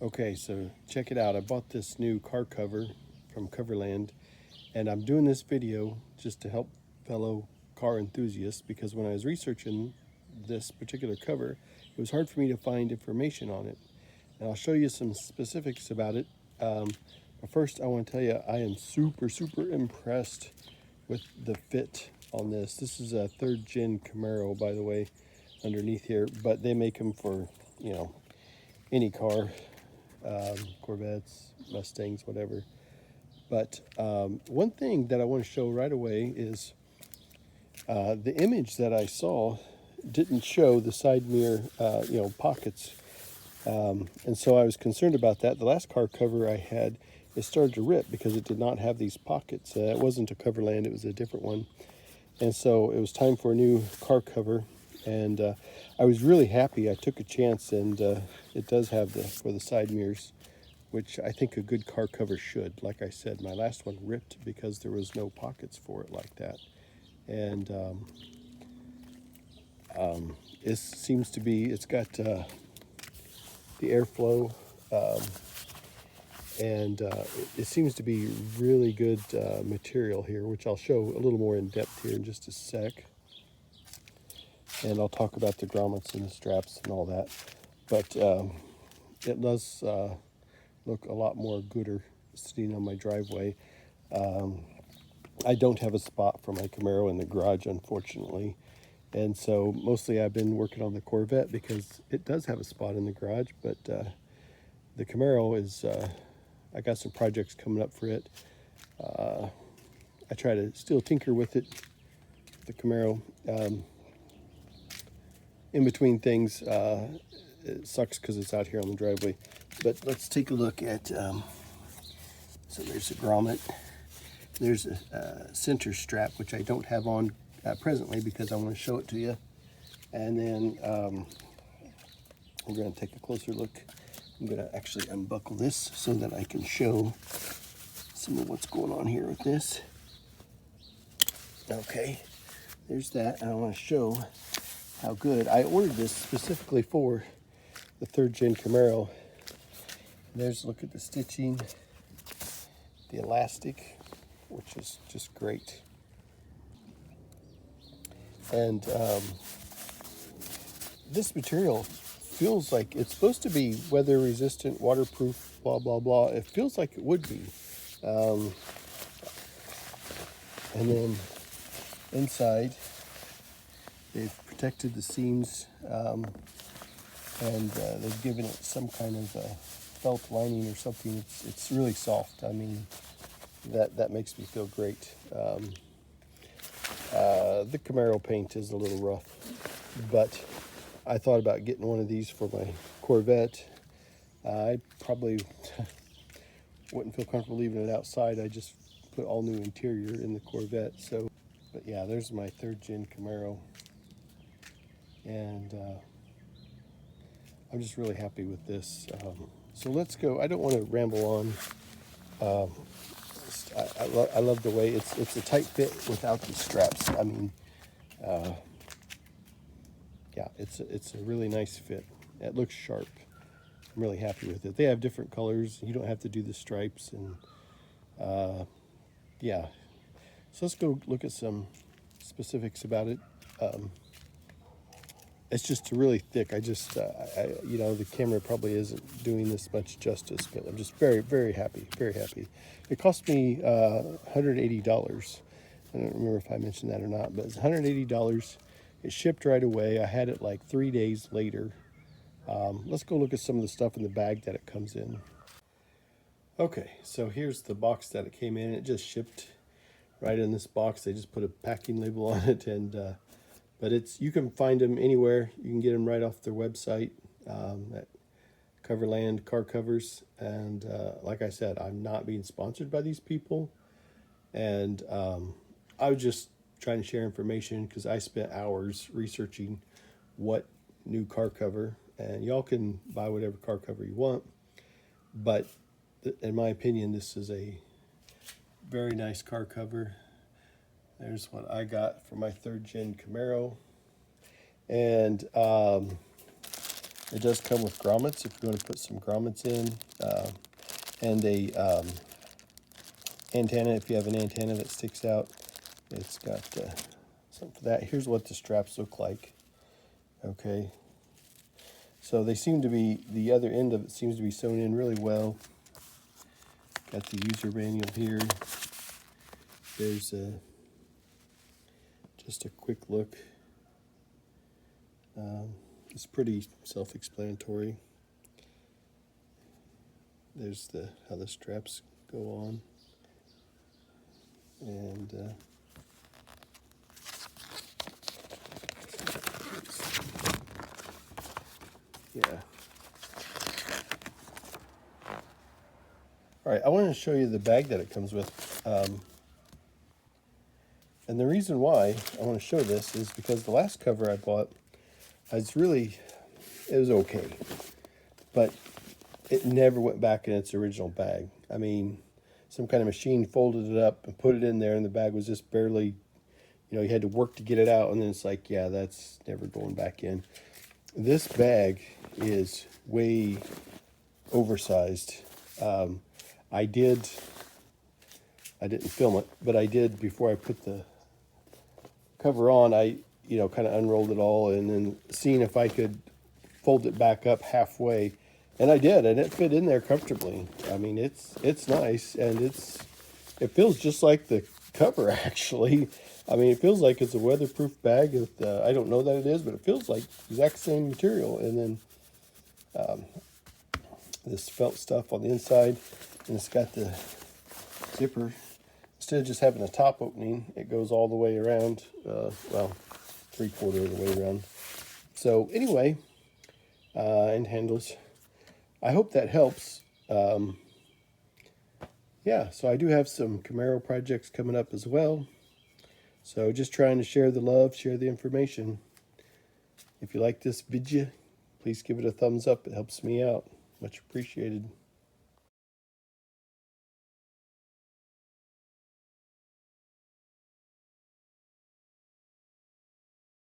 Okay, so check it out. I bought this new car cover from CoverLand, and I'm doing this video just to help fellow car enthusiasts because when I was researching this particular cover, it was hard for me to find information on it. And I'll show you some specifics about it. But first, I want to tell you I am super impressed with the fit on this. This is a 3rd gen Camaro, by the way, underneath here, but they make them for, you know, any car. Corvettes, Mustangs, whatever. But one thing that I want to show right away is the image that I saw didn't show the side mirror, pockets. And so I was concerned about that. The last car cover I had, it started to rip because it did not have these pockets. It wasn't a CoverLand, it was a different one. And so it was time for a new car cover. And I was really happy. I took a chance, and it does have for the side mirrors, which I think a good car cover should. Like I said, my last one ripped because there was no pockets for it like that. And it seems to be, it's got the airflow, and it seems to be really good material here, which I'll show a little more in depth here in just a sec. And I'll talk about the grommets and the straps and all that. But it does look a lot more gooder sitting on my driveway. I don't have a spot for my Camaro in the garage, unfortunately. And so mostly I've been working on the Corvette because it does have a spot in the garage. But the Camaro is, I got some projects coming up for it. I try to still tinker with it, the Camaro. In between things, it sucks because it's out here on the driveway. But let's take a look at, so there's a grommet. There's a center strap, which I don't have on presently because I want to show it to you. And then we're going to take a closer look. I'm going to actually unbuckle this so that I can show some of what's going on here with this. Okay, there's that. And I want to show how good. I ordered this specifically for the 3rd gen Camaro. There's a look at the stitching, the elastic, which is just great. And this material feels like it's supposed to be weather resistant, waterproof, blah, blah, blah. It feels like it would be. And then inside, they've protected the seams, and they've given it some kind of felt lining or something. It's really soft. I mean, that makes me feel great. The Camaro paint is a little rough, but I thought about getting one of these for my Corvette. I probably wouldn't feel comfortable leaving it outside. I just put all new interior in the Corvette. So, but yeah, there's my 3rd gen Camaro. And I'm just really happy with this. So let's go. I don't want to ramble on. I love the way it's a tight fit without the straps. I mean, yeah, it's a really nice fit. It looks sharp. I'm really happy with it. They have different colors. You don't have to do the stripes, and yeah. So let's go look at some specifics about it. It's just really thick. I just, the camera probably isn't doing this much justice, but I'm just very happy, very happy. It cost me $180. I don't remember if I mentioned that or not, but it's $180. It shipped right away. I had it like 3 days later. Let's go look at some of the stuff in the bag that it comes in. Okay, so here's the box that it came in. It just shipped right in this box. They just put a packing label on it, and but you can find them anywhere. You can get them right off their website at CoverLand Car Covers. And like I said, I'm not being sponsored by these people. And I was just trying to share information because I spent hours researching what new car cover. And y'all can buy whatever car cover you want. But in my opinion, this is a very nice car cover. There's what I got for my 3rd gen Camaro. And It does come with grommets if you want to put some grommets in, and a antenna if you have an antenna that sticks out. It's got something for that. Here's what the straps look like. Okay, so they seem to be, the other end of it seems to be sewn in really well. Got the user manual here. There's just a quick look. It's pretty self-explanatory. There's how the straps go on, and yeah. All right, I wanted to show you the bag that it comes with. And the reason why I want to show this is because the last cover I bought, it was okay. But it never went back in its original bag. I mean, some kind of machine folded it up and put it in there, and the bag was just barely, you had to work to get it out, and then it's like, yeah, that's never going back in. This bag is way oversized. I didn't film it, but I did before I put the cover on. I, kind of unrolled it all and then seeing if I could fold it back up halfway, and I did, and it fit in there comfortably. I mean, it's nice, and it feels just like the cover actually. I mean, it feels like it's a weatherproof bag. I don't know that it is, but it feels like the exact same material. And then this felt stuff on the inside, and it's got the zipper. Instead of just having a top opening, it goes all the way around, well, 3/4 of the way around. So anyway, and handles. I hope that helps. Yeah, so I do have some Camaro projects coming up as well. So just trying to share the love, share the information. If you like this video, please give it a thumbs up. It helps me out. Much appreciated.